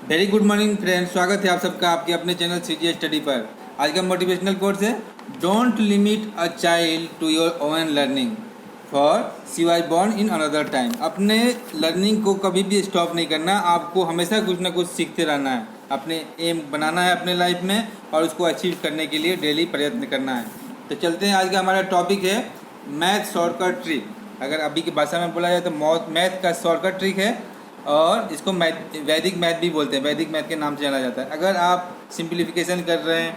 Very good morning friends, स्वागत है आप सबका आपके अपने चैनल सीजीए स्टडी पर। आज का मोटिवेशनल कोर्स है don't limit a child to your own learning for she was born in another time. अपने लर्निंग को कभी भी स्टॉप नहीं करना, आपको हमेशा कुछ ना कुछ सीखते रहना है, अपने एम बनाना है अपने लाइफ में और उसको अचीव करने के लिए डेली प्रयत्न करना है। तो चलते हैं, आज का हमारा टॉपिक है मैथ शॉर्टकट ट्रिक। अगर अभी की भाषा में बोला जाए तो मैथ का शॉर्टकट ट्रिक है और इसको वैदिक मैथ भी बोलते हैं, वैदिक मैथ के नाम से जाना जाता है। अगर आप सिंप्लीफिकेशन कर रहे हैं,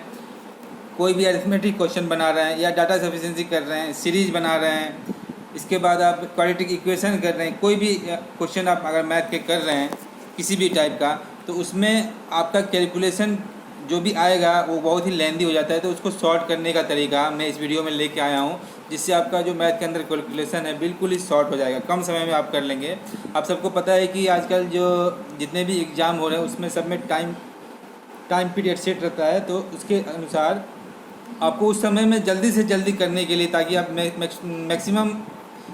कोई भी अरिथमेटिक क्वेश्चन बना रहे हैं या डाटा सफिशिएंसी कर रहे हैं, सीरीज बना रहे हैं, इसके बाद आप क्वाड्रेटिक इक्वेशन कर रहे हैं, कोई भी क्वेश्चन आप अगर मैथ के कर रहे हैं किसी भी टाइप का, तो उसमें आपका कैलकुलेशन जो भी आएगा वो बहुत ही लेंदी हो जाता है। तो उसको शॉर्ट करने का तरीका मैं इस वीडियो में लेके आया हूँ, जिससे आपका जो मैथ के अंदर कैलकुलेशन है बिल्कुल ही शॉर्ट हो जाएगा, कम समय में आप कर लेंगे। आप सबको पता है कि आजकल जो जितने भी एग्ज़ाम हो रहे हैं उसमें सब में टाइम पीरियड सेट रहता है, तो उसके अनुसार आपको उस समय में जल्दी से जल्दी करने के लिए, ताकि आप मैक्सिमम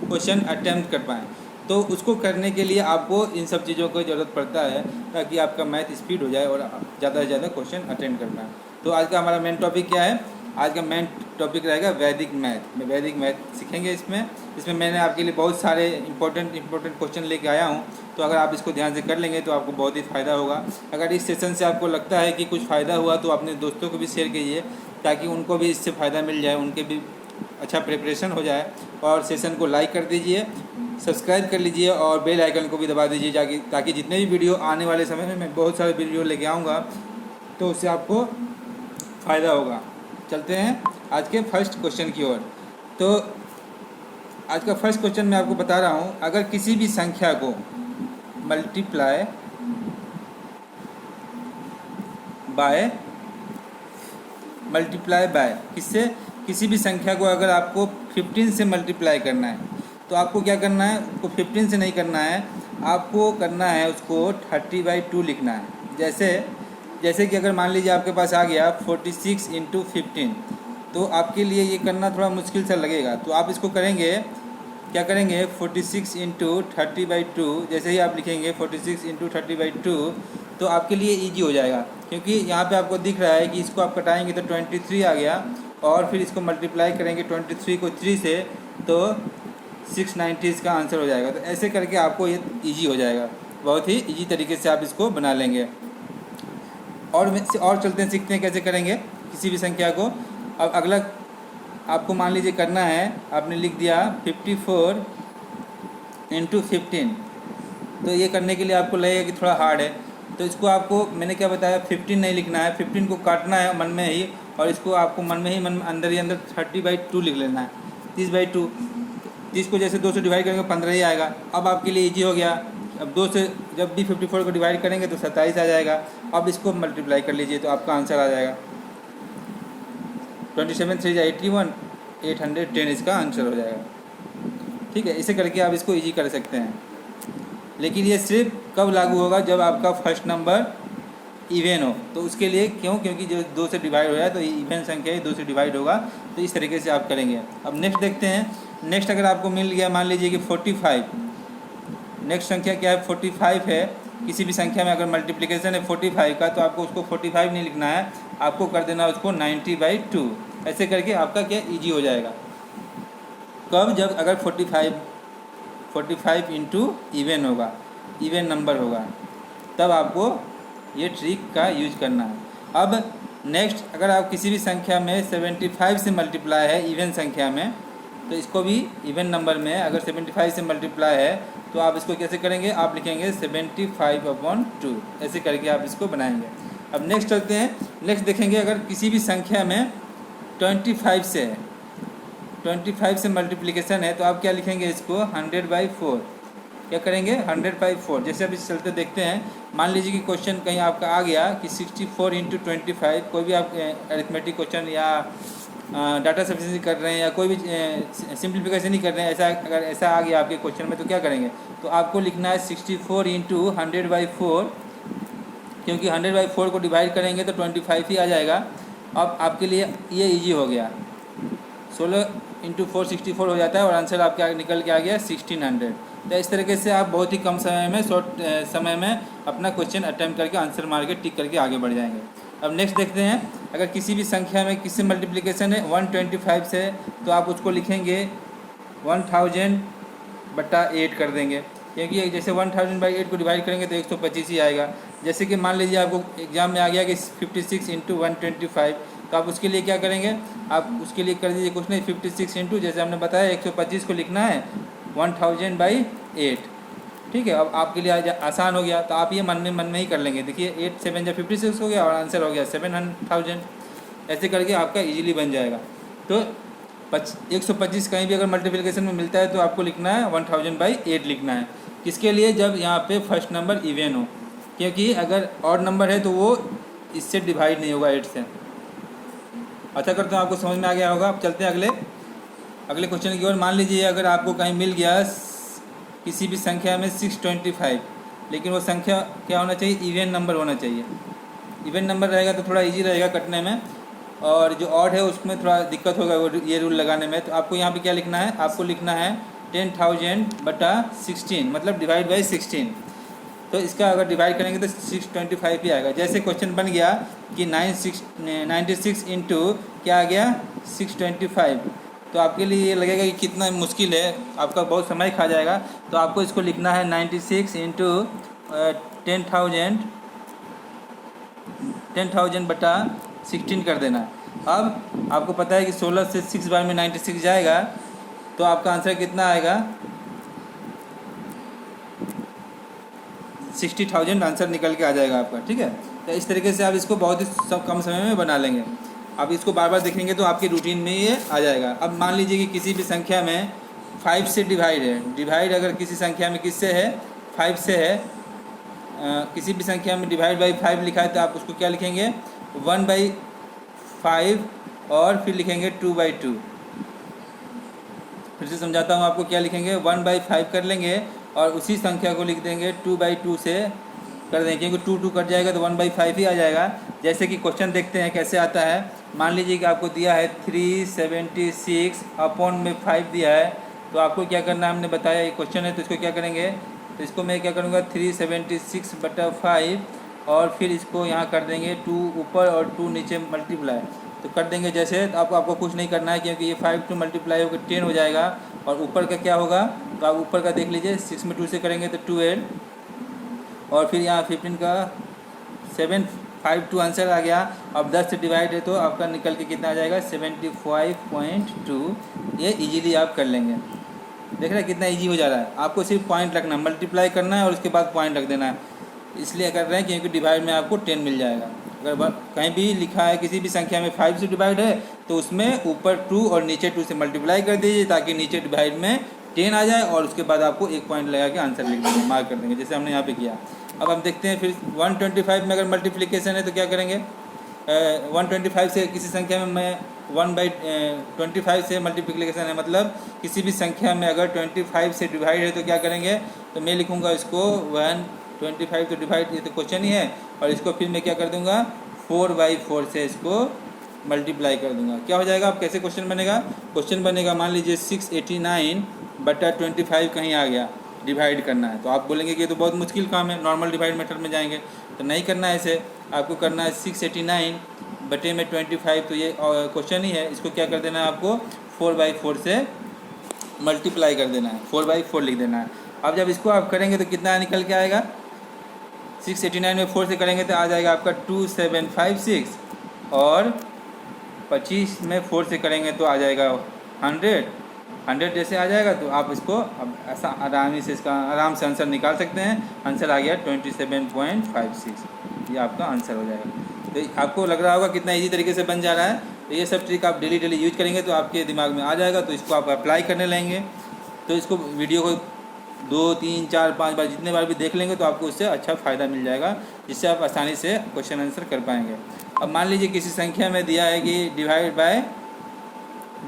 क्वेश्चन अटैम्प्ट कर पाएँ, तो उसको करने के लिए आपको इन सब चीज़ों की ज़रूरत पड़ता है, ताकि आपका मैथ स्पीड हो जाए और ज़्यादा से ज़्यादा क्वेश्चन अटेंड कर पाएँ। तो आज का हमारा मेन टॉपिक क्या है? आज का मेन टॉपिक रहेगा वैदिक मैथ। मैं वैदिक मैथ सीखेंगे इसमें मैंने आपके लिए बहुत सारे इंपॉर्टेंट क्वेश्चन लेके आया हूँ। तो अगर आप इसको ध्यान से कर लेंगे तो आपको बहुत ही फ़ायदा होगा। अगर इस सेशन से आपको लगता है कि कुछ फ़ायदा हुआ तो अपने दोस्तों को भी शेयर कीजिए, ताकि उनको भी इससे फ़ायदा मिल जाए, उनके भी अच्छा प्रिपरेशन हो जाए। और सेशन को लाइक कर दीजिए, सब्सक्राइब कर लीजिए और बेल आइकन को भी दबा दीजिए, ताकि जितने भी वीडियो आने वाले समय में मैं बहुत सारे वीडियो लेके आऊँगा तो उससे आपको फ़ायदा होगा। चलते हैं आज के फर्स्ट क्वेश्चन की ओर। तो आज का फर्स्ट क्वेश्चन मैं आपको बता रहा हूँ, अगर किसी भी संख्या को मल्टीप्लाई बाय किससे, किसी भी संख्या को अगर आपको 15 से मल्टीप्लाई करना है तो आपको क्या करना है? उसको 15 से नहीं करना है, आपको करना है उसको 30/2 लिखना है। जैसे कि अगर मान लीजिए आपके पास आ गया 46 × 15, तो आपके लिए ये करना थोड़ा मुश्किल सा लगेगा। तो आप इसको करेंगे, क्या करेंगे? 46 × 30/2। जैसे ही आप लिखेंगे 46 × 30/2 तो आपके लिए इजी हो जाएगा, क्योंकि यहाँ पे आपको दिख रहा है कि इसको आप कटाएंगे तो 23 आ गया, और फिर इसको मल्टीप्लाई करेंगे 23 को 3 से तो 690 इसका आंसर हो जाएगा। तो ऐसे करके आपको ये ईजी हो जाएगा, बहुत ही ईजी तरीके से आप इसको बना लेंगे। और चलते हैं, सीखते हैं कैसे करेंगे किसी भी संख्या को। अब अगला आपको मान लीजिए करना है, आपने लिख दिया 54 × 15। तो ये करने के लिए आपको लगेगा कि थोड़ा हार्ड है, तो इसको आपको मैंने क्या बताया, 15 नहीं लिखना है, 15 को काटना है मन में ही, और इसको आपको मन अंदर ही अंदर 30/2 लिख लेना है, 30/2। 30 को जैसे 2 से डिवाइड करेंगे 15 ही आएगा। अब आपके लिए ईजी हो गया। अब 2 से जब भी 54 को डिवाइड करेंगे तो 27 आ जाएगा। अब इसको मल्टीप्लाई कर लीजिए तो आपका आंसर आ जाएगा 27 3 81, 810 इसका आंसर हो जाएगा। ठीक है, इसे करके आप इसको ईजी कर सकते हैं। लेकिन ये सिर्फ कब लागू होगा? जब आपका फर्स्ट नंबर इवन हो, तो उसके लिए क्योंकि जो 2 से डिवाइड हो जाए तो इवन संख्या ही 2 से डिवाइड होगा, तो इस तरीके से आप करेंगे। अब नेक्स्ट देखते हैं। नेक्स्ट अगर आपको मिल गया, मान लीजिए कि 45, नेक्स्ट संख्या क्या है? 45 है। किसी भी संख्या में अगर मल्टीप्लिकेशन है 45 का, तो आपको उसको 45 नहीं लिखना है, आपको कर देना उसको 90/2। ऐसे करके आपका क्या ईजी हो जाएगा। कब? जब अगर 45 × इवन होगा, इवन नंबर होगा, तब आपको ये ट्रिक का यूज करना है। अब नेक्स्ट, अगर आप किसी भी संख्या में 75 से मल्टीप्लाई है इवन संख्या में, तो इसको भी इवन नंबर में अगर 75 से मल्टीप्लाई है तो आप इसको कैसे करेंगे? आप लिखेंगे 75/2। ऐसे करके आप इसको बनाएंगे। अब नेक्स्ट चलते हैं। नेक्स्ट देखेंगे, अगर किसी भी संख्या में 25 से है, 25 से मल्टीप्लिकेशन है, तो आप क्या लिखेंगे? इसको 100/4। क्या करेंगे? 100/4। जैसे अभी चलते देखते हैं। मान लीजिए कि क्वेश्चन कहीं आपका आ गया कि 64 × 25, कोई भी आप अरिथमेटिक क्वेश्चन या डाटा सफिशिएंसी कर रहे हैं या कोई भी सिंप्लीफिकेशन ही कर रहे हैं, अगर ऐसा आ गया आपके क्वेश्चन में, तो क्या करेंगे? तो आपको लिखना है 64 × 100/4, क्योंकि 100/4 को डिवाइड करेंगे तो 25 ही आ जाएगा। अब आपके लिए ये ईजी हो गया। 16 × 4 64 हो जाता है और आंसर आपका निकल के आ गया 1600। तो इस तरीके से आप बहुत ही कम समय में, शॉर्ट समय में अपना क्वेश्चन अटैम्प्ट करके आंसर मार के टिक करके आगे बढ़ जाएंगे। अब नेक्स्ट देखते हैं, अगर किसी भी संख्या में किसी मल्टीप्लिकेशन है 125 से, तो आप उसको लिखेंगे 1000/8 कर देंगे, क्योंकि जैसे 1000/8 को डिवाइड करेंगे तो 125 ही आएगा। जैसे कि मान लीजिए आपको एग्जाम में आ गया कि 56 × 125, तो आप उसके लिए क्या करेंगे, आप उसके लिए कर दीजिए कुछ नहीं, 56 इंटू, जैसे हमने बताया 125 को लिखना है 1000/8। ठीक है, अब आपके लिए आसान हो गया, तो आप ये मन में ही कर लेंगे। देखिए 8 7 या 56 हो गया और आंसर हो गया 7000। ऐसे करके आपका इजीली बन जाएगा। तो 125 कहीं भी अगर मल्टीप्लिकेशन में मिलता है तो आपको लिखना है 1000/8 लिखना है। किसके लिए, जब यहाँ पे फर्स्ट नंबर इवन हो, क्योंकि अगर ऑड नंबर है तो वो इससे डिवाइड नहीं होगा 8 से। अच्छा करता हूँ, आपको समझ में आ गया होगा। अब चलते हैं अगले क्वेश्चन की ओर। मान लीजिए अगर आपको कहीं मिल गया किसी भी संख्या में 625, लेकिन वो संख्या क्या होना चाहिए, इवन नंबर होना चाहिए। इवन नंबर रहेगा तो थोड़ा इजी रहेगा कटने में, और जो ऑड है उसमें थोड़ा दिक्कत होगा वो ये रूल लगाने में। तो आपको यहाँ पे क्या लिखना है, आपको लिखना है 10,000/16, मतलब डिवाइड बाई 16। तो इसका अगर डिवाइड करेंगे तो 625 ही आएगा। जैसे क्वेश्चन बन गया कि 96 इंटू क्या आ गया 625, तो आपके लिए ये लगेगा कि कितना मुश्किल है, आपका बहुत समय खा जाएगा। तो आपको इसको लिखना है 96 इंटू 10,000/16 कर देना। अब आपको पता है कि 16 से 6 बार में 96 जाएगा, तो आपका आंसर कितना आएगा, 60,000 आंसर निकल के आ जाएगा आपका। ठीक है, तो इस तरीके से आप इसको बहुत ही कम समय में बना लेंगे। आप इसको बार बार देखेंगे तो आपकी रूटीन में ये आ जाएगा। अब मान लीजिए कि किसी भी संख्या में 5 से डिवाइड है, डिवाइड अगर किसी संख्या में किससे है, 5 से है, किसी भी संख्या में डिवाइड बाई 5 लिखा है, तो आप उसको क्या लिखेंगे 1/5 और फिर लिखेंगे 2/2। फिर से समझाता हूँ आपको, क्या लिखेंगे 1/5 कर लेंगे और उसी संख्या को लिख देंगे 2/2 से कर देंगे, क्योंकि 2 कट जाएगा तो 1/5 ही आ जाएगा। जैसे कि क्वेश्चन देखते हैं कैसे आता है। मान लीजिए कि आपको दिया है 376 अपॉन में 5 दिया है, तो आपको क्या करना है, हमने बताया ये क्वेश्चन है तो इसको क्या करेंगे, तो इसको मैं क्या करूँगा 376/5 और फिर इसको यहाँ कर देंगे 2 ऊपर और 2 नीचे मल्टीप्लाई तो कर देंगे। जैसे तो आपको कुछ नहीं करना है, क्योंकि ये 5 2 मल्टीप्लाई होकर 10 हो जाएगा, और ऊपर का क्या होगा, तो आप ऊपर का देख लीजिए, 6 में 2 से करेंगे तो 12, और फिर यहाँ 15 का 752 आंसर आ गया। अब 10 से डिवाइड है तो आपका निकल के कितना आ जाएगा 75.2। ये इजीली आप कर लेंगे। देख रहे हैं कितना इजी हो जा रहा है। आपको सिर्फ पॉइंट रखना, मल्टीप्लाई करना है और उसके बाद पॉइंट रख देना है। इसलिए कर रहे हैं क्योंकि डिवाइड में आपको 10 मिल जाएगा। अगर कहीं भी लिखा है किसी भी संख्या में 5 से डिवाइड है तो उसमें ऊपर 2 और नीचे 2 से मल्टीप्लाई कर दीजिए, ताकि नीचे डिवाइड में 10 आ जाए, और उसके बाद आपको एक पॉइंट लगा के आंसर लिख देंगे, मार्क कर देंगे, जैसे हमने यहाँ पे किया। अब हम देखते हैं फिर 125 में अगर मल्टीप्लिकेशन है तो क्या करेंगे, 125 से किसी संख्या में मैं 1/25 से मल्टीप्लिकेशन है, मतलब किसी भी संख्या में अगर 25 से डिवाइड है तो क्या करेंगे, तो मैं लिखूँगा इसको 125 तो डिवाइड, ये तो क्वेश्चन ही है, और इसको फिर मैं क्या कर दूँगा 4/4 से इसको मल्टीप्लाई कर दूँगा। क्या हो जाएगा, अब कैसे क्वेश्चन बनेगा, क्वेश्चन बनेगा मान लीजिए 689/25 कहीं आ गया, डिवाइड करना है, तो आप बोलेंगे कि ये तो बहुत मुश्किल काम है, नॉर्मल डिवाइड मेथड में जाएंगे, तो नहीं करना है ऐसे। आपको करना है 689/25, तो ये क्वेश्चन ही है, इसको क्या कर देना है आपको 4/4 से मल्टीप्लाई कर देना है, 4/4 लिख देना है। अब जब इसको आप करेंगे तो कितना निकल के आएगा, 689 में 4 से करेंगे तो आ जाएगा आपका 2756, और 25 में 4 से करेंगे तो आ जाएगा 100 जैसे आ जाएगा। तो आप इसको अब ऐसा आरामी से इसका आराम से आंसर निकाल सकते हैं। आंसर आ गया 27.56, ये आपका आंसर हो जाएगा। तो आपको लग रहा होगा कितना इजी तरीके से बन जा रहा है। तो ये सब ट्रिक आप डेली यूज करेंगे तो आपके दिमाग में आ जाएगा, तो इसको आप अप्लाई करने लगेंगे। तो इसको वीडियो को 2 3 4 5 बार जितने बार भी देख लेंगे तो आपको उससे अच्छा फ़ायदा मिल जाएगा, जिससे आप आसानी से क्वेश्चन आंसर कर पाएंगे। अब मान लीजिए किसी संख्या में दिया है कि डिवाइड बाय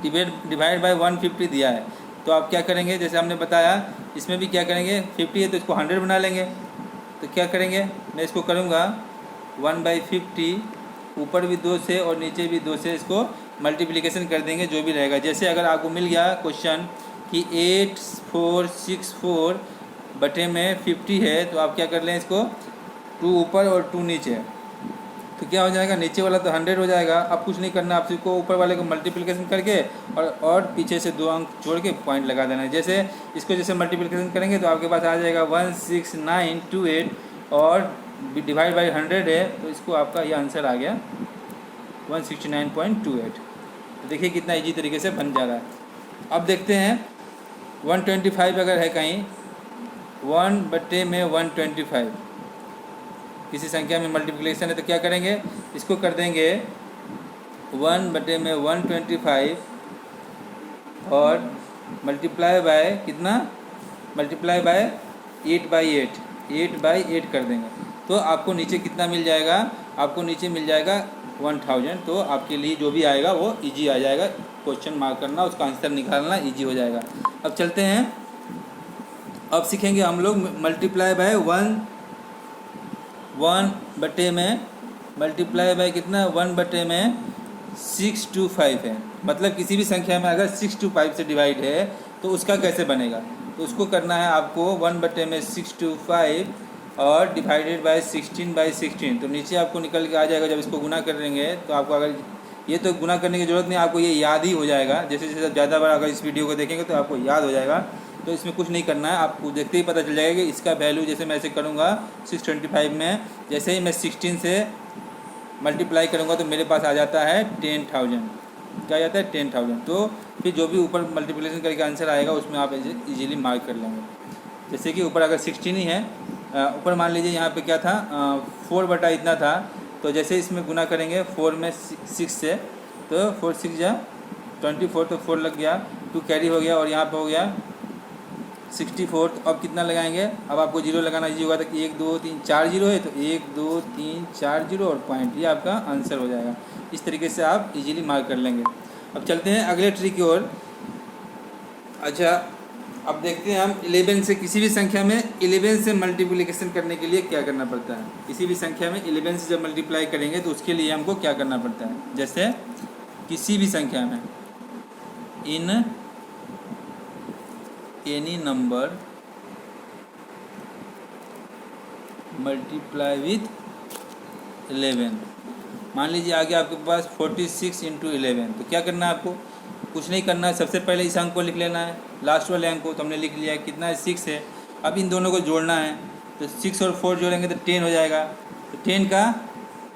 150 दिया है, तो आप क्या करेंगे, जैसे हमने बताया इसमें भी क्या करेंगे, 50 है तो इसको 100 बना लेंगे। तो क्या करेंगे, मैं इसको करूँगा 1/50, ऊपर भी 2 से और नीचे भी 2 से इसको मल्टीप्लिकेशन कर देंगे, जो भी रहेगा। जैसे अगर आपको मिल गया क्वेश्चन कि 8464 बटे में 50 है, तो आप क्या कर लें इसको 2 ऊपर और 2 नीचे, तो क्या हो जाएगा, नीचे वाला तो 100 हो जाएगा। अब कुछ नहीं करना, आप सिर्फ ऊपर वाले को मल्टीप्लिकेशन करके और पीछे से 2 अंक छोड़ के पॉइंट लगा देना है। जैसे इसको जैसे मल्टीप्लिकेशन करेंगे तो आपके पास आ जाएगा 16928 और डिवाइड बाई 100 है, तो इसको आपका ये आंसर आ गया 169.28। तो देखिए कितना इजी तरीके से बन जा रहा है। अब देखते हैं 125 अगर है कहीं 1 बटे में 125 किसी संख्या में मल्टीप्लिकेशन है, तो क्या करेंगे, इसको कर देंगे 1 बटे में 125 और मल्टीप्लाई बाय कितना, मल्टीप्लाई बाय 8/8 8/8 कर देंगे, तो आपको नीचे कितना मिल जाएगा, आपको नीचे मिल जाएगा 1000। तो आपके लिए जो भी आएगा वो इजी आ जाएगा, क्वेश्चन मार्क करना, उसका आंसर निकालना इजी हो जाएगा। अब चलते हैं, अब सीखेंगे हम लोग मल्टीप्लाई बाय 1 बटे में मल्टीप्लाई बाय कितना, 1 बटे में 625 है, मतलब किसी भी संख्या में अगर 625 से डिवाइड है तो उसका कैसे बनेगा, तो उसको करना है आपको 1 बटे में 625 और डिवाइडेड बाय 16/16, तो नीचे आपको निकल के आ जाएगा। जब इसको गुना करेंगे तो आपको, अगर ये तो गुना करने की ज़रूरत नहीं, आपको ये याद ही हो जाएगा, जैसे जैसे ज़्यादा बार अगर इस वीडियो को देखेंगे तो आपको याद हो जाएगा। तो इसमें कुछ नहीं करना है, आपको देखते ही पता चल जाएगा कि इसका वैल्यू, जैसे मैं ऐसे करूँगा 625 में, जैसे ही मैं 16 से मल्टीप्लाई करूँगा तो मेरे पास आ जाता है 10,000, क्या आ जाता है 10,000। तो फिर जो भी ऊपर मल्टीप्लिकेशन करके आंसर आएगा उसमें आप इजीली मार्क कर लेंगे। जैसे कि ऊपर अगर 16 ही है, ऊपर मान लीजिए यहाँ पे क्या था 4 बटा इतना था, तो जैसे इसमें गुना करेंगे 4 में 6 से, तो 4 6 जा 24, तो 4 लग गया, 2 कैरी हो गया और यहाँ पे हो गया 64। तो अब कितना लगाएंगे, अब आपको जीरो लगाना इजी होगा, तो 1 2 3 4 जीरो है, तो 1 2 3 4 जीरो और पॉइंट, ये आपका आंसर हो जाएगा। इस तरीके से आप इजीली मार्क कर लेंगे। अब चलते हैं अगले ट्रिक की ओर। अच्छा, अब देखते हैं हम 11 से, किसी भी संख्या में 11 से मल्टीप्लिकेशन करने के लिए क्या करना पड़ता है। किसी भी संख्या में 11 से जब मल्टीप्लाई करेंगे तो उसके लिए हमको क्या करना पड़ता है। जैसे किसी भी संख्या में in any number multiply with 11, मान लीजिए आ गया आपके पास 46 × 11, तो क्या करना है आपको, कुछ नहीं करना है, सबसे पहले इस अंक को लिख लेना है, लास्ट वाले अंक को तो हमने लिख लिया है, कितना है 6 है। अब इन दोनों को जोड़ना है, तो 6 और 4 जोड़ेंगे तो 10 हो जाएगा, तो 10 का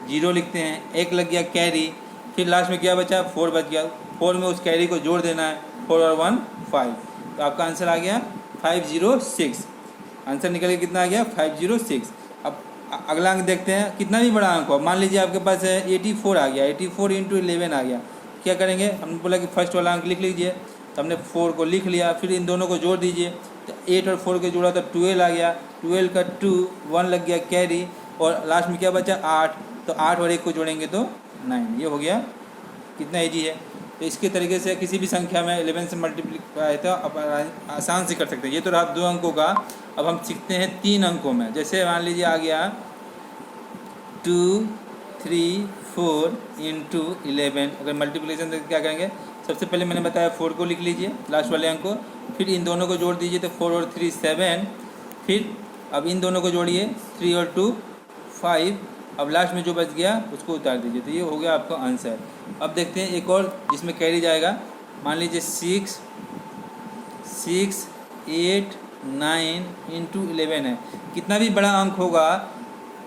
0 लिखते हैं, 1 लग गया कैरी, फिर लास्ट में क्या बचा 4 बच गया, 4 में उस कैरी को जोड़ देना है, 4 और 1 5, तो आपका आंसर आ गया 506। आंसर निकल के कितना आ गया 506। अब अगला अंक देखते हैं, कितना भी बड़ा अंक हो, मान लीजिए आपके पास है 84 आ गया, 84 × 11 आ गया, क्या करेंगे, हमने बोला कि फर्स्ट वाला अंक लिख लीजिए, तो हमने 4 को लिख लिया, फिर इन दोनों को जोड़ दीजिए, तो 8 और 4 को जोड़ा तो 12 आ गया, 12 का 2 1 लग गया कैरी, और लास्ट में क्या बचा 8, तो 8 और 1 को जोड़ेंगे तो 9, ये हो गया, कितना ईजी है। तो इसके तरीके से किसी भी संख्या में 11 से मल्टीप्लाई तो आप आसान से कर सकते हैं। ये तो रहा 2 अंकों का। अब हम सीखते हैं 3 अंकों में। जैसे मान लीजिए आ गया 2 3 4 × 11, अगर मल्टीप्लिकेशन क्या करेंगे, सबसे पहले मैंने बताया 4 को लिख लीजिए लास्ट वाले अंक को, फिर इन दोनों को जोड़ दीजिए, तो 4 और 3 7, फिर अब इन दोनों को जोड़िए 3 और 2 5, अब लास्ट में जो बच गया उसको उतार दीजिए, तो ये हो गया आपका आंसर। अब देखते हैं एक और जिसमें कैरी जाएगा, मान लीजिए 6 8 9 × 11 है, कितना भी बड़ा अंक होगा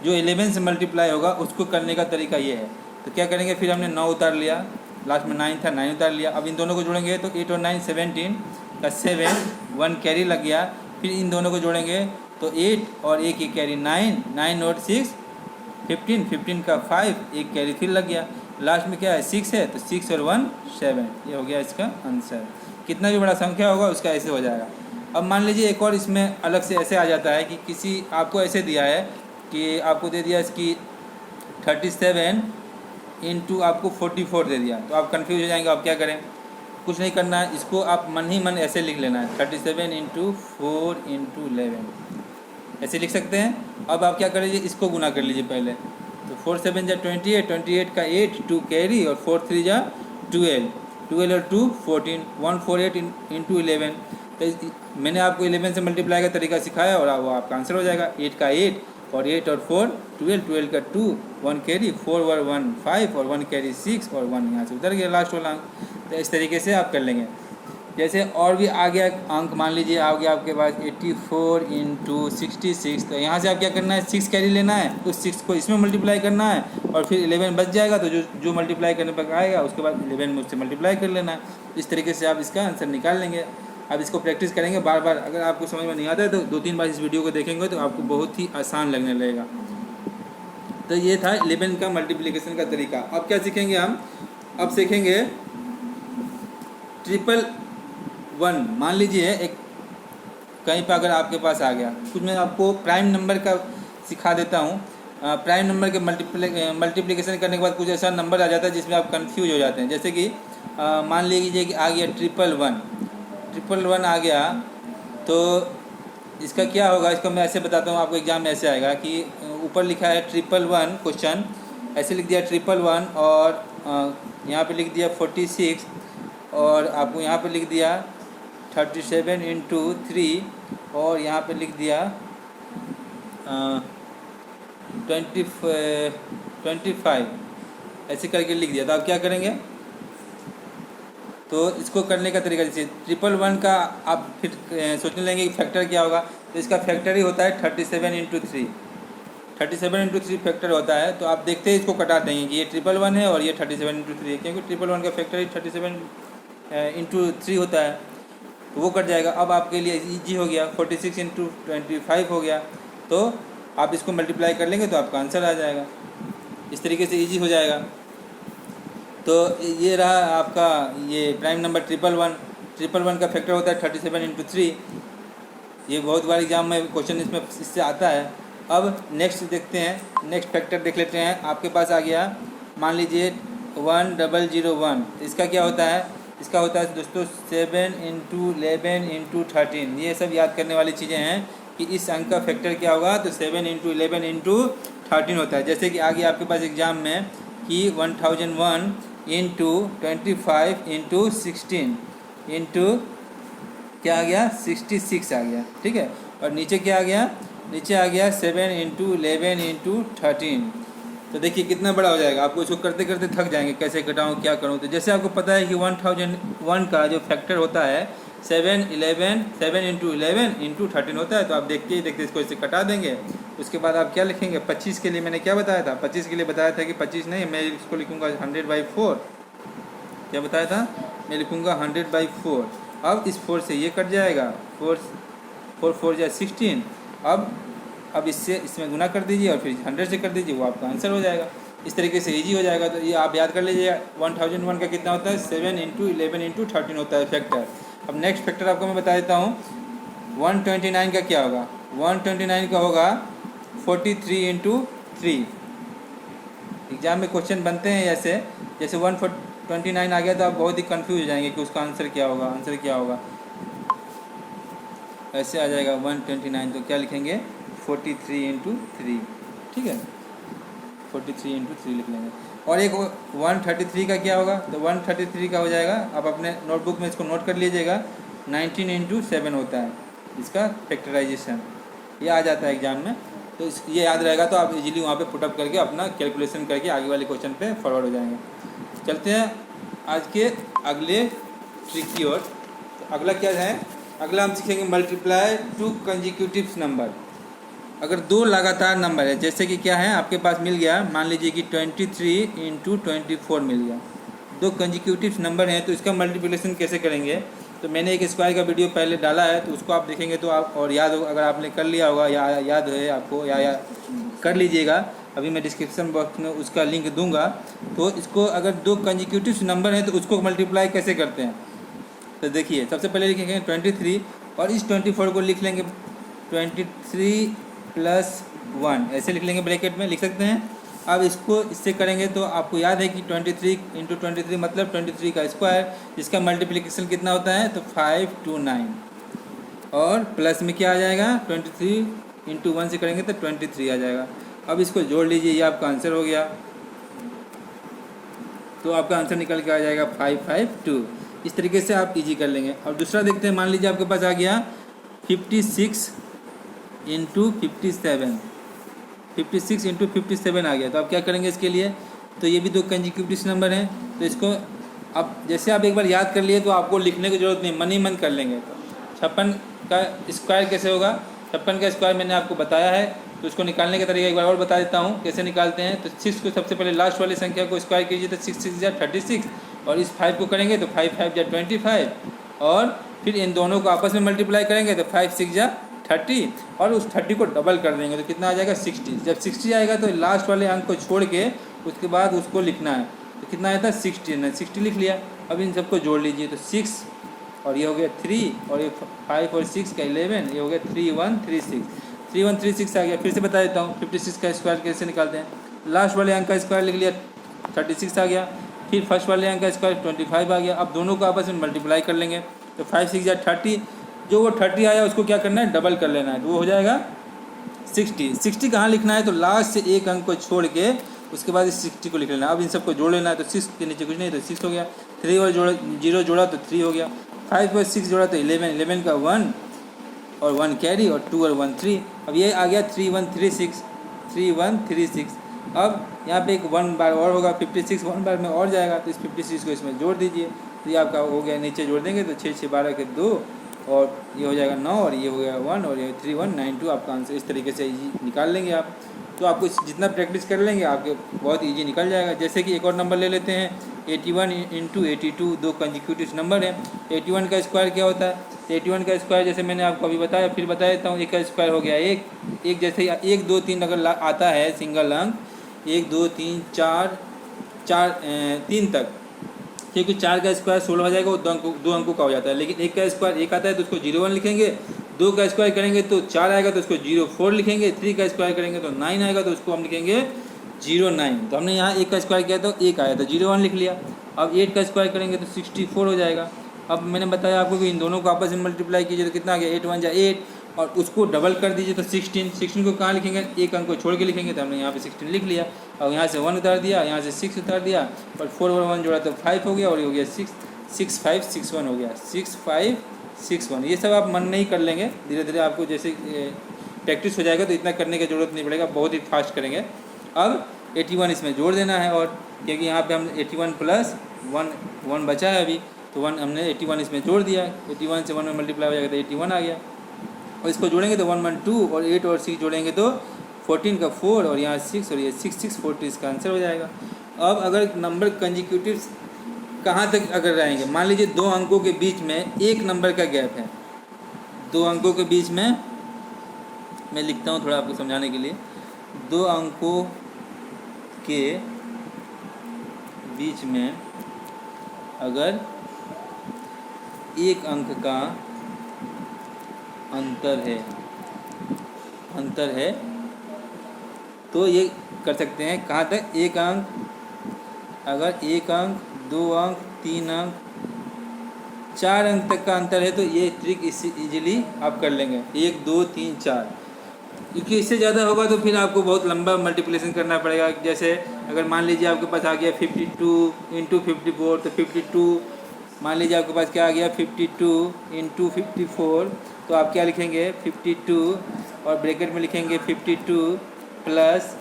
जो 11 से मल्टीप्लाई होगा उसको करने का तरीका ये है। तो क्या करेंगे, फिर हमने 9 उतार लिया, लास्ट में 9 था 9 उतार लिया, अब इन दोनों को जोड़ेंगे तो 8 और 9 17 का 7 1 कैरी लग गया, फिर इन दोनों को जोड़ेंगे तो 8 और 1 कैरी 9 9 और 6 15 15 का 5 1 कैरी फिर लग गया, लास्ट में क्या है 6 है, तो 6 और 1 7, ये हो गया इसका आंसर। कितना भी बड़ा संख्या होगा उसका ऐसे हो जाएगा। अब मान लीजिए एक और इसमें अलग से ऐसे आ जाता है कि किसी आपको ऐसे दिया है कि आपको दे दिया इसकी 37 × आपको 44 दे दिया, तो आप कंफ्यूज हो जाएंगे, आप क्या करें, कुछ नहीं करना है, इसको आप मन ही मन ऐसे लिख लेना है 37 × 4 × 11, ऐसे लिख सकते हैं। अब आप क्या कर लीजिए, इसको गुना कर लीजिए पहले, तो 4 7 जा 28, 28 का 8 2 कैरी और 4 3 जा 12, 12 और 2 14 148 × 11, तो मैंने आपको 11 से मल्टीप्लाई का तरीका सिखाया और वो आपका आंसर हो जाएगा। 8 का 8 और 8 और 4 12, 12 का 2, 1 कैरी, 4 और 1 5 और 1 कैरी 6 और 1 यहाँ से उतर गया लास्ट वाला अंक। तो इस तरीके से आप कर लेंगे। जैसे और भी आ गया अंक, मान लीजिए आ गया आपके पास 84 × 66, तो यहाँ से आप क्या करना है, 6 कैरी लेना है, उस 6 को इसमें मल्टीप्लाई करना है और फिर 11 बच जाएगा, तो जो मल्टीप्लाई करने पर आएगा उसके बाद 11 में उससे मल्टीप्लाई कर लेना है। इस तरीके से आप इसका आंसर निकाल लेंगे। अब इसको प्रैक्टिस करेंगे बार बार। अगर आपको समझ में नहीं आता है तो 2-3 बार इस वीडियो को देखेंगे तो आपको बहुत ही आसान लगने लगेगा। तो ये था 11 का मल्टीप्लिकेशन का तरीका। अब क्या सीखेंगे हम, अब सीखेंगे 111। मान लीजिए एक कहीं पर अगर आपके पास आ गया कुछ, मैं आपको प्राइम नंबर का सिखा देता हूँ। प्राइम नंबर के मल्टीप्लिकेशन करने के बाद कुछ ऐसा नंबर आ जाता है जिसमें आप कंफ्यूज हो जाते हैं। जैसे कि मान लीजिए कि आ गया 111 आ गया, तो इसका क्या होगा, इसको मैं ऐसे बताता हूँ आपको। एग्जाम में ऐसे आएगा कि ऊपर लिखा है 111 क्वेश्चन, ऐसे लिख दिया 111 और यहाँ पे लिख दिया 46 और आपको यहाँ पे लिख दिया 37 × 3 और यहाँ पे लिख दिया 25 ऐसे करके लिख दिया। तो आप क्या करेंगे, तो इसको करने का तरीका, जैसे 111 का आप फिर सोचने लेंगे कि फैक्टर क्या होगा, तो इसका फैक्टर ही होता है 37 × 3। 37 × 3 फैक्टर होता है। तो आप देखते ही इसको कटा देंगे कि ये 111 है और ये 37 × 3 है, क्योंकि 111 का फैक्टर ही 37 × 3 होता है, तो वो कट जाएगा। अब आपके लिए इजी हो गया, 46 × 25 हो गया, तो आप इसको मल्टीप्लाई कर लेंगे तो आपका आंसर आ जाएगा। इस तरीके से इजी हो जाएगा। तो ये रहा आपका ये प्राइम नंबर 111 का फैक्टर होता है 37 × 3। ये बहुत बार एग्जाम में क्वेश्चन इसमें इससे आता है। अब नेक्स्ट देखते हैं, नेक्स्ट फैक्टर देख लेते हैं। आपके पास आ गया मान लीजिए 1001, इसका क्या होता है, इसका होता है दोस्तों 7 × 11 × 13। ये सब याद करने वाली चीज़ें हैं कि इस अंक का फैक्टर क्या होगा, तो 7 × 11 × 13 होता है। जैसे कि आगे आपके पास एग्जाम में कि 1001 × 25 × 16 इंटू क्या आ गया 66 आ गया, ठीक है। और नीचे क्या आ गया, नीचे आ गया 7 × 11 × 13। तो देखिए कितना बड़ा हो जाएगा, आपको इसको करते करते थक जाएंगे, कैसे घटाऊँ क्या करूँ। तो जैसे आपको पता है कि 1001 का जो फैक्टर होता है 7 × 11 × 13 होता है। तो आप देखते ही देखते इसको इससे कटा देंगे। उसके बाद आप क्या लिखेंगे, 25 के लिए मैंने क्या बताया था, 25 के लिए बताया था कि 25 नहीं, मैं इसको लिखूँगा 100/4। क्या बताया था, मैं लिखूँगा 100/4। अब इस 4 से ये कट जाएगा, 4 4 या 16। अब इससे इसमें गुना कर दीजिए और फिर 100 से कर दीजिए, वो आपका आंसर हो जाएगा। इस तरीके से इजी हो जाएगा। तो ये आप याद कर लीजिएगा। 1001 का कितना होता है, 7 × 11 × 13 होता है फैक्टर। अब नेक्स्ट फैक्टर आपको मैं बता देता हूँ। 129 का क्या होगा, 129 का होगा 43 × 3। एग्जाम में क्वेश्चन बनते हैं ऐसे, जैसे 129 आ गया तो आप बहुत ही कंफ्यूज हो जाएंगे कि उसका आंसर क्या होगा, आंसर क्या होगा। ऐसे आ जाएगा 129, तो क्या लिखेंगे 43 × 3, ठीक है, 43 × 3 लिख लेंगे। और एक 133 का क्या होगा, तो 133 का हो जाएगा, आप अपने नोटबुक में इसको नोट कर लीजिएगा, 19 × 7 होता है इसका फैक्टराइजेशन। ये आ जाता है एग्जाम में, तो ये याद रहेगा तो आप इजीली वहाँ पे पुटअप करके अपना कैलकुलेशन करके आगे वाले क्वेश्चन पे फॉरवर्ड हो जाएंगे। चलते हैं आज के अगले ट्रिक की ओर। तो अगला क्या है, अगला हम सीखेंगे मल्टीप्लाई 2 कंसेक्यूटिव नंबर। अगर 2 लगातार नंबर है, जैसे कि क्या है आपके पास मिल गया, मान लीजिए कि 23 × 24 मिल गया, 2 कंसेक्यूटिव नंबर हैं, तो इसका मल्टीप्लिकेशन कैसे करेंगे। तो मैंने एक स्क्वायर का वीडियो पहले डाला है, तो उसको आप देखेंगे तो आप और याद हो, अगर आपने कर लिया होगा या याद है आपको या कर लीजिएगा। अभी मैं डिस्क्रिप्शन बॉक्स में उसका लिंक दूंगा। तो इसको अगर 2 कंसेक्यूटिव नंबर हैं तो उसको मल्टीप्लाई कैसे करते हैं। तो देखिए सबसे पहले लिखेंगे 23 और इस 24 को लिख लेंगे 23 + 1, ऐसे लिख लेंगे, ब्रैकेट में लिख सकते हैं। अब इसको इससे करेंगे तो आपको याद है कि 23 × 23 मतलब 23 का स्क्वायर, जिसका मल्टीप्लिकेशन कितना होता है, तो 529। और प्लस में क्या आ जाएगा, 23 × 1 से करेंगे तो 23 आ जाएगा। अब इसको जोड़ लीजिए, ये आपका आंसर हो गया। तो आपका आंसर निकल के आ जाएगा 552। इस तरीके से आप इजी कर लेंगे। अब दूसरा देखते हैं, मान लीजिए आपके पास आ गया 56 इंटू 57, 56 इंटू 57 आ गया। तो आप क्या करेंगे इसके लिए, तो ये भी दो कंसेक्यूटिव नंबर हैं, तो इसको अब जैसे आप एक बार याद कर लिए तो आपको लिखने की ज़रूरत नहीं, मन ही मन कर लेंगे। तो 56 का स्क्वायर कैसे होगा, 56 का स्क्वायर मैंने आपको बताया है, तो उसको निकालने का तरीका एक बार और बता देता हूँ कैसे निकालते हैं। तो 6 को सबसे पहले लास्ट वाली संख्या को स्क्वायर कीजिए, तो 6 6 या 36, और इस 5 को करेंगे तो 5 5 या 25, और फिर इन दोनों को आपस में मल्टीप्लाई करेंगे तो 5 6 या 30, और उस 30 को डबल कर देंगे तो कितना आ जाएगा 60। जब 60 आएगा तो लास्ट वाले अंक को छोड़ के उसके बाद उसको लिखना है, तो कितना आया था 60, ना 60 लिख लिया। अब इन सबको जोड़ लीजिए, तो 6 और ये हो गया 3, और ये 5 और 6 का 11, ये हो गया 3136, 3136 आ गया। फिर से बता देता हूँ 56 का स्क्वायर कैसे निकालते हैं। लास्ट वाले अंक का स्क्वायर लिख लिया 36 आ गया, फिर फर्स्ट वाले अंक का स्क्वायर 25 आ गया। अब दोनों को आपस में मल्टीप्लाई कर लेंगे, तो 5 6 या 30, जो वो 30 आया उसको क्या करना है, डबल कर लेना है, तो वो हो जाएगा 60। 60 कहाँ लिखना है, तो लास्ट से एक अंक को छोड़ के उसके बाद इस 60 को लिख लेना। अब इन सबको जोड़ लेना है, तो 6 के नीचे कुछ नहीं, तो 6 हो गया। 3 और जोड़ा 0 जोड़ा तो 3 हो गया, 5 और 6 जोड़ा तो 11, 11 का 1 और 1 कैरी, और 2 और 1 3। अब ये आ गया 3136, 3136। अब यहाँ पे एक 1 बार और होगा, 56 1 बार में और जाएगा, तो इस 56 को इसमें जोड़ दीजिए, तो ये आपका हो गया। नीचे जोड़ देंगे तो 6 6 12 के 2, और ये हो जाएगा 9, और ये हो गया 1, और ये 3192 आपका आंसर। इस तरीके से इजी निकाल लेंगे आप। तो आपको जितना प्रैक्टिस कर लेंगे आपके बहुत इजी निकल जाएगा। जैसे कि एक और नंबर ले लेते हैं, 81 इंटू 82, दो कंसेक्यूटिव नंबर है। 81 का स्क्वायर क्या होता है, 81 का स्क्वायर जैसे मैंने आपको अभी बताया, फिर बता देता हूँ। एक का स्क्वायर हो गया एक जैसे 1 2 3 अगर आता है सिंगल अंक, 1 2 3 4 3 तक, क्योंकि 4 का स्क्वायर 16 हो जाएगा, वो दो अंकों का हो जाता है। लेकिन एक का स्क्वायर एक आता है तो उसको 01 लिखेंगे, 2 का स्क्वायर करेंगे तो 4 आएगा तो उसको 04 लिखेंगे, 3 का स्क्वायर करेंगे तो 9 आएगा तो उसको हम लिखेंगे 09। तो हमने यहाँ 1 का स्क्वायर किया तो 1 आया तो 01 लिख लिया। अब 8 का स्क्वायर करेंगे तो 64 हो जाएगा। अब मैंने बताया आपको कि इन दोनों को आपस में मल्टीप्लाई कीजिए तो कितना आ गया, 8 1 8, और उसको डबल कर दीजिए तो 16 को कहाँ लिखेंगे, एक अंक को छोड़ के लिखेंगे, तो हमने यहाँ पे 16 लिख लिया। और यहाँ से 1 उतार दिया, यहाँ से 6 उतार दिया, और 4 और 1 जोड़ा तो 5 हो गया, और ये हो गया 6561 हो गया, 6561। ये सब आप मन नहीं कर लेंगे, धीरे धीरे आपको जैसे प्रैक्टिस हो जाएगा तो इतना करने की ज़रूरत नहीं पड़ेगा, बहुत ही फास्ट करेंगे। अब 81 इसमें जोड़ देना है, और क्योंकि यहाँ पे हम 81 प्लस 1 बचा है अभी, तो 1 हमने 81 इसमें जोड़ दिया। 81 से 1 में मल्टीप्लाई हो जाएगा तो 81 आ गया, और इसको जोड़ेंगे तो 1 1 2, और 8 और 6 जोड़ेंगे तो 14 का 4, और यहाँ 6, और ये 6 6 40 इसका आंसर हो जाएगा। अब अगर नंबर कंसेक्यूटिव कहाँ तक अगर रहेंगे, मान लीजिए 2 अंकों के बीच में एक नंबर का गैप है, 2 अंकों के बीच में, मैं लिखता हूँ थोड़ा आपको समझाने के लिए, 2 अंकों के बीच में अगर एक अंक का अंतर है तो ये कर सकते हैं कहाँ तक, एक अंक, अगर एक अंक, 2 अंक, 3 अंक, 4 अंक तक का अंतर है तो ये ट्रिक इससे इजीली आप कर लेंगे, 1 2 3 4। क्योंकि इससे ज़्यादा होगा तो फिर आपको बहुत लंबा मल्टीप्लिकेशन करना पड़ेगा। जैसे अगर मान लीजिए आपके पास आ गया 52 इंटू 54, तो 52, मान लीजिए आपके पास क्या आ गया 52 इंटू 54, तो आप क्या लिखेंगे 52, और ब्रैकेट में लिखेंगे 52 प्लस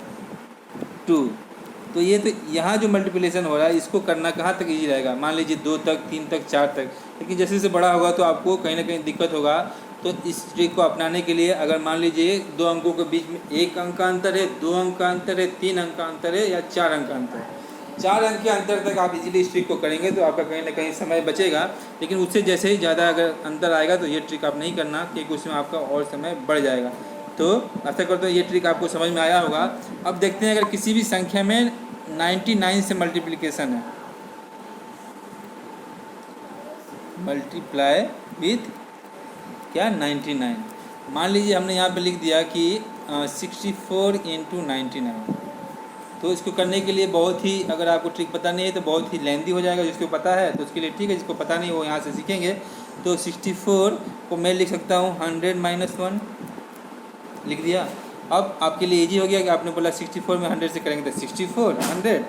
2। तो ये तो यहाँ जो मल्टीप्लिकेशन हो रहा है इसको करना कहाँ तक इजी रहेगा, मान लीजिए 2 तक, 3 तक, 4 तक। लेकिन जैसे जैसे बड़ा होगा तो आपको कहीं ना कहीं दिक्कत होगा। तो इस ट्रिक को अपनाने के लिए अगर मान लीजिए 2 अंकों के बीच में 1 अंक का अंतर है, 2 अंक का अंतर है, 3 अंक का अंतर है, या 4 अंक का अंतर है, 4 अंक के अंतर तक आप इजीली इस ट्रिक को करेंगे तो आपका कहीं ना कहीं समय बचेगा। लेकिन उससे जैसे ही ज़्यादा अगर अंतर आएगा तो ये ट्रिक आप नहीं करना, क्योंकि उसमें आपका और समय बढ़ जाएगा। तो आशा करता हूँ ये ट्रिक आपको समझ में आया होगा। अब देखते हैं अगर किसी भी संख्या में 99 से मल्टीप्लिकेशन है, मल्टीप्लाई विथ क्या 99। मान लीजिए हमने यहाँ पे लिख दिया कि 64 इंटू 99। तो इसको करने के लिए बहुत ही, अगर आपको ट्रिक पता नहीं है तो बहुत ही लेंदी हो जाएगा। जिसको पता है तो उसके लिए ठीक है, जिसको पता नहीं वो यहाँ से सीखेंगे। तो 64 को मैं लिख सकता हूँ 100 माइनस 1, लिख दिया। अब आपके लिए इजी हो गया कि आपने बोला 64 में 100 से करेंगे तो 64 100,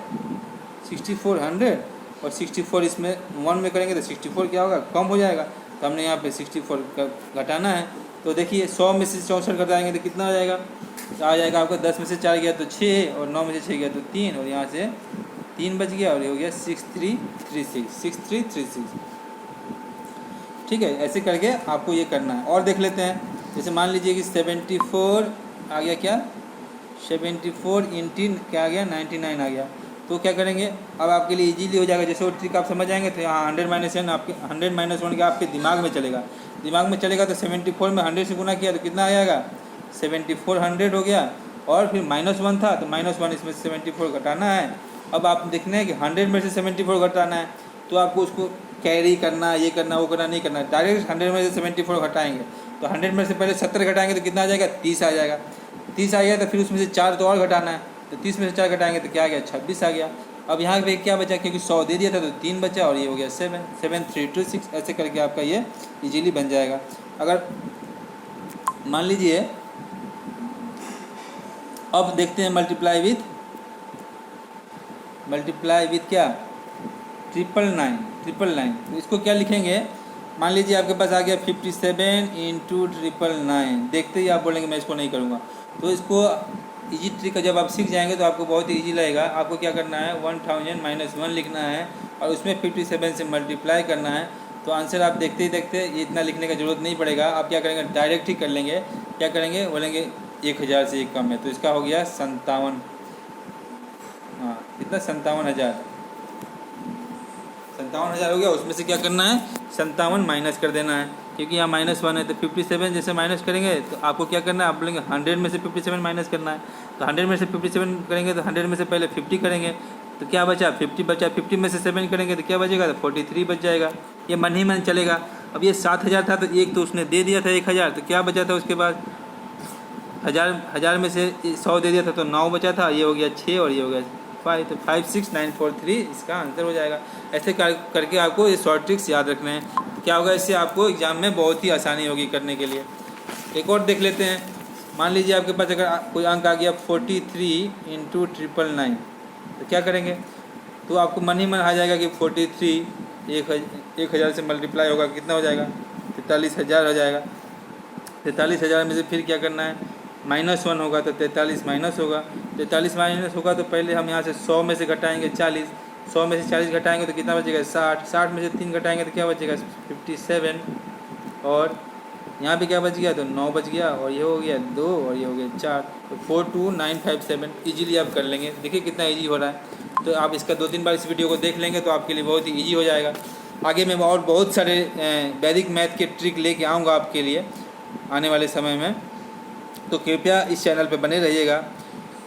64 100, और 64 इसमें 1 में करेंगे तो 64 क्या होगा, कम हो जाएगा। तो हमने यहाँ पे 64 का घटाना है। तो देखिए 100 में से 64 घटाएंगे तो कितना आ जाएगा, तो आ जाएगा आपका 10 में से 4 गया तो 6, और 9 में से 6 गया तो 3, और यहाँ से 3 बच गया, और ये हो गया 6336। ठीक है, ऐसे करके आपको ये करना है। और देख लेते हैं, जैसे मान लीजिए कि 74 आ गया, क्या 74 इंटू क्या आ गया 99 आ गया। तो क्या करेंगे, अब आपके लिए इजीली हो जाएगा। जैसे वो ट्रिक आप समझ आएंगे तो यहाँ 100 - 1 आपके 100 - 1 का आपके दिमाग में चलेगा। तो 74 में 100 से गुना किया तो कितना आ जाएगा, 7400 हो गया। और फिर -1 था तो -1 इसमें 74 घटाना है। अब आप देखना है कि 100 में से 74 घटाना है, तो आपको उसको कैरी करना, ये करना, वो करना नहीं करना, डायरेक्ट 100 में से 74 घटाएंगे। तो 100 में से पहले 70 घटाएंगे तो कितना आ जाएगा, 30 आ जाएगा। 30 आ गया तो फिर उसमें से 4 तो और घटाना है, तो 30 में से 4 घटाएंगे तो क्या आ गया, 26 आ गया। अब यहाँ पे क्या बचा, क्योंकि 100 दे दिया था तो 3 बचा, और ये हो गया 77326। ऐसे करके आपका ये इजीली बन जाएगा। अगर मान लीजिए, अब देखते हैं मल्टीप्लाई विथ क्या, 999। तो इसको क्या लिखेंगे, मान लीजिए आपके पास आ गया 57 इंटू 999। देखते ही आप बोलेंगे मैं इसको नहीं करूँगा। तो इसको इजी ट्रिक जब आप सीख जाएंगे तो आपको बहुत ही ईजी लगेगा। आपको क्या करना है, 1000 - 1 लिखना है, और उसमें 57 से मल्टीप्लाई करना है। तो आंसर आप देखते ही देखते, ये इतना लिखने का ज़रूरत नहीं पड़ेगा। आप क्या करेंगे, डायरेक्ट ही कर लेंगे। क्या करेंगे, बोलेंगे 1000 से एक कम है, तो इसका हो गया 57। हाँ, कितना, 57,000 हो गया। उसमें से क्या करना है, 57 माइनस कर देना है, क्योंकि यहाँ -1 है। तो 57 जैसे माइनस करेंगे तो आपको क्या करना है, आप बोलेंगे 100 में से 57 माइनस करना है। तो 100 में से 57 करेंगे तो 100 में से पहले 50 करेंगे, तो क्या बचा, 50 बचा। 50 में से 7 करेंगे तो क्या बचेगा, तो 43 बच जाएगा। ये मन ही मन चलेगा। अब ये 7000 था, तो एक तो उसने दे दिया था 1000, तो क्या बचा था उसके बाद, 1000 में से 100 दे दिया था तो 9 बचा था, ये हो गया 6, और ये हो गया 5, तो 56943 इसका आंसर हो जाएगा। ऐसे करके आपको ये शॉर्ट ट्रिक्स याद रखने हैं। क्या होगा, इससे आपको एग्जाम में बहुत ही आसानी होगी करने के लिए। एक और देख लेते हैं। मान लीजिए आपके पास अगर कोई अंक आ गया 43 इंटू 999, तो क्या करेंगे, तो आपको मन ही मन आ जाएगा कि 43 1000 से मल्टीप्लाई होगा, कितना हो जाएगा, 43,000 हो जाएगा। 43,000 में से फिर क्या करना है, -1 होगा तो 43 माइनस होगा। 43 माइनस होगा तो पहले हम यहाँ से 100 में से घटाएंगे 40, 100 में से 40 घटाएंगे तो कितना बचेगा, 60, 60 में से 3 घटाएंगे तो क्या बचेगा, 57, और यहाँ पे क्या बच गया, तो 9 बच गया, और ये हो गया 2, और ये हो गया 4, तो 42957 ईजिली आप कर लेंगे। देखिए कितना ईजी हो रहा है। तो आप इसका 2-3 बार इस वीडियो को देख लेंगे तो आपके लिए बहुत ही ईजी हो जाएगा। आगे मैं और बहुत सारे वैदिक मैथ के ट्रिक लेके आऊँगा आपके लिए आने वाले समय में, तो कृपया इस चैनल पे बने रहिएगा।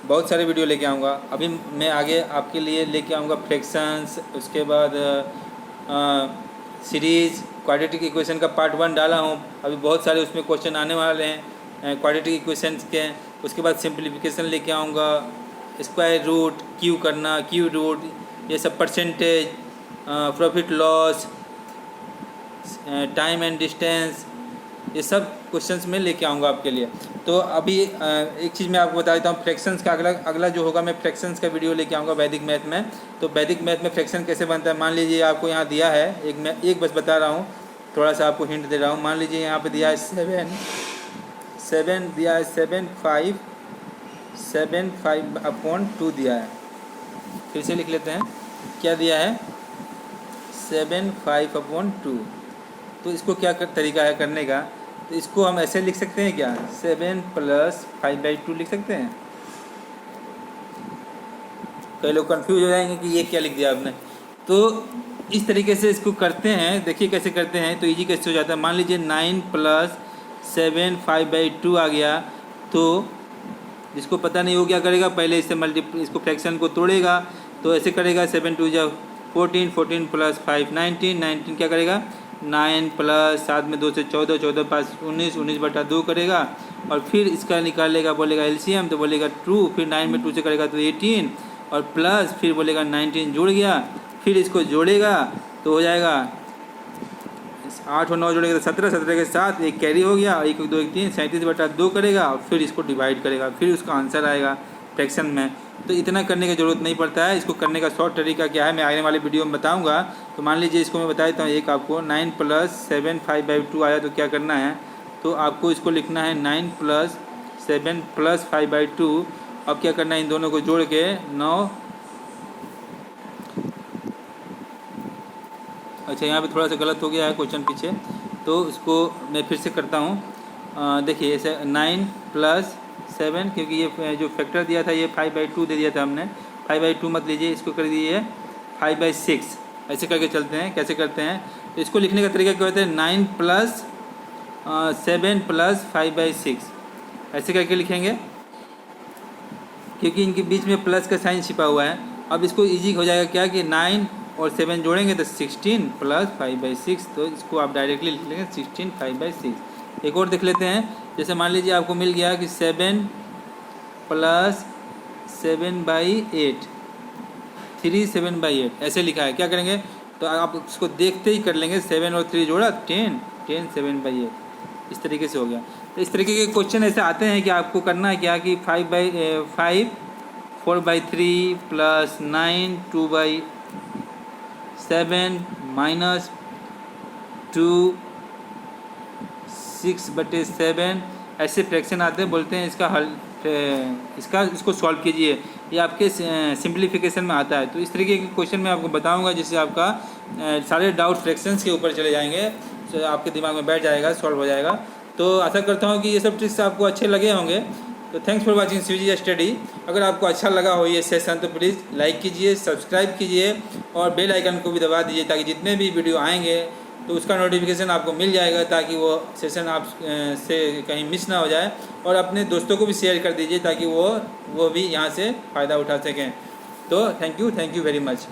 बहुत सारे वीडियो लेके आऊँगा। अभी मैं आगे आपके लिए लेके आऊँगा फ्रैक्शंस, उसके बाद सीरीज़ क्वाड्रेटिक इक्वेशन का पार्ट 1 डाला हूँ। अभी बहुत सारे उसमें क्वेश्चन आने वाले हैं क्वाड्रेटिक इक्वेशंस के। उसके बाद सिंप्लीफिकेशन लेके आऊँगा, स्क्वायर रूट, क्यू करना, क्यू रूट, ये सब, percentage, profit loss, time and distance, ये सब क्वेश्चंस में लेके आऊँगा आपके लिए। तो अभी एक चीज़ मैं आपको बता देता हूँ, फ्रैक्शंस का अगला जो होगा, मैं फ्रैक्शंस का वीडियो लेके आऊँगा वैदिक मैथ में। तो वैदिक मैथ में फ्रैक्शन कैसे बनता है, मान लीजिए आपको यहाँ दिया है, मैं एक बस बता रहा हूँ, थोड़ा सा आपको हिंट दे रहा हूँ। मान लीजिए यहाँ पे दिया है 7 दिया है, 7/5 दिया है। फिर से लिख लेते हैं, क्या दिया है, 7/5 तो इसको क्या तरीका है करने का, तो इसको हम ऐसे लिख सकते हैं क्या, 7 + 5/2 लिख सकते हैं। कई लोग कंफ्यूज हो जाएंगे कि ये क्या लिख दिया आपने। तो इस तरीके से इसको करते हैं, देखिए कैसे करते हैं, तो इजी कैसे हो जाता है। मान लीजिए 9 + 7 5/2 आ गया, तो जिसको पता नहीं वो क्या करेगा, पहले इससे इसको फ्रैक्शन को तोड़ेगा। तो ऐसे करेगा, 7 × 2 = 14, 14 + 5 19, 19 क्या करेगा, 9 + 7 में 2 से 14, 14 × 5 19, 19/2 करेगा। और फिर इसका निकालेगा, बोलेगा एलसीएम, तो बोलेगा 2, फिर 9 में 2 से करेगा तो 18, और प्लस फिर बोलेगा 19 जुड़ गया, फिर इसको जोड़ेगा तो हो जाएगा 8 और 9 जोड़ेगा तो 17, 17 के साथ एक कैरी हो गया, 1 2 1 3 37/2 करेगा, और फिर इसको डिवाइड करेगा, फिर उसका आंसर आएगा फ्रैक्शन में। तो इतना करने की ज़रूरत नहीं पड़ता है। इसको करने का शॉर्ट तरीका क्या है मैं आगे वाले वीडियो में बताऊंगा। तो मान लीजिए इसको मैं बता देता हूँ। एक आपको 9 + 7 5/2 आया तो क्या करना है, तो आपको इसको लिखना है 9 + 7 + 5/2। अब क्या करना है, इन दोनों को जोड़ के 9। अच्छा, यहाँ पे थोड़ा सा गलत हो गया है क्वेश्चन पीछे, तो इसको मैं फिर से करता हूँ। देखिए ऐसे 9 + 7, क्योंकि ये जो फैक्टर दिया था ये 5/2 दे दिया था हमने। 5/2 मत लीजिए, इसको कर दीजिए 5/6। ऐसे करके चलते हैं। कैसे करते हैं, तो इसको लिखने का तरीका क्या होता है, 9 + 7 + 5/6 ऐसे करके लिखेंगे, क्योंकि इनके बीच में प्लस का साइन छिपा हुआ है। अब इसको इजी हो जाएगा क्या कि 9 और 7 जोड़ेंगे तो 16 + 5/6, तो इसको आप डायरेक्टली लिख लेंगे 16 5/6। एक और देख लेते हैं। जैसे मान लीजिए आपको मिल गया कि 7 + 7/8 3 7/8 ऐसे लिखा है। क्या करेंगे, तो आप इसको देखते ही कर लेंगे। 7 और 3 जोड़ा 10 10 7/8 इस तरीके से हो गया। तो इस तरीके के क्वेश्चन ऐसे आते हैं कि आपको करना है क्या कि 5/5 4/3 + 9 2/7 -2 6/7 ऐसे फ्रैक्शन आते हैं। बोलते हैं इसका हल इसको सॉल्व कीजिए, ये आपके सिंप्लीफिकेशन में आता है। तो इस तरीके के क्वेश्चन मैं आपको बताऊंगा, जिससे आपका सारे डाउट फ्रैक्शंस के ऊपर चले जाएंगे, तो आपके दिमाग में बैठ जाएगा, सॉल्व हो जाएगा। तो आशा करता हूँ कि ये सब ट्रिक्स आपको अच्छे लगे होंगे। तो thanks for watching CGS study. अगर आपको अच्छा लगा हो ये सेशन तो प्लीज़ लाइक कीजिए, सब्सक्राइब कीजिए और बेल आइकन को भी दबा दीजिए, ताकि जितने भी वीडियो आएंगे तो उसका नोटिफिकेशन आपको मिल जाएगा, ताकि वो सेशन आप से कहीं मिस ना हो जाए। और अपने दोस्तों को भी शेयर कर दीजिए, ताकि वो भी यहाँ से फ़ायदा उठा सकें। तो थैंक यू वेरी मच।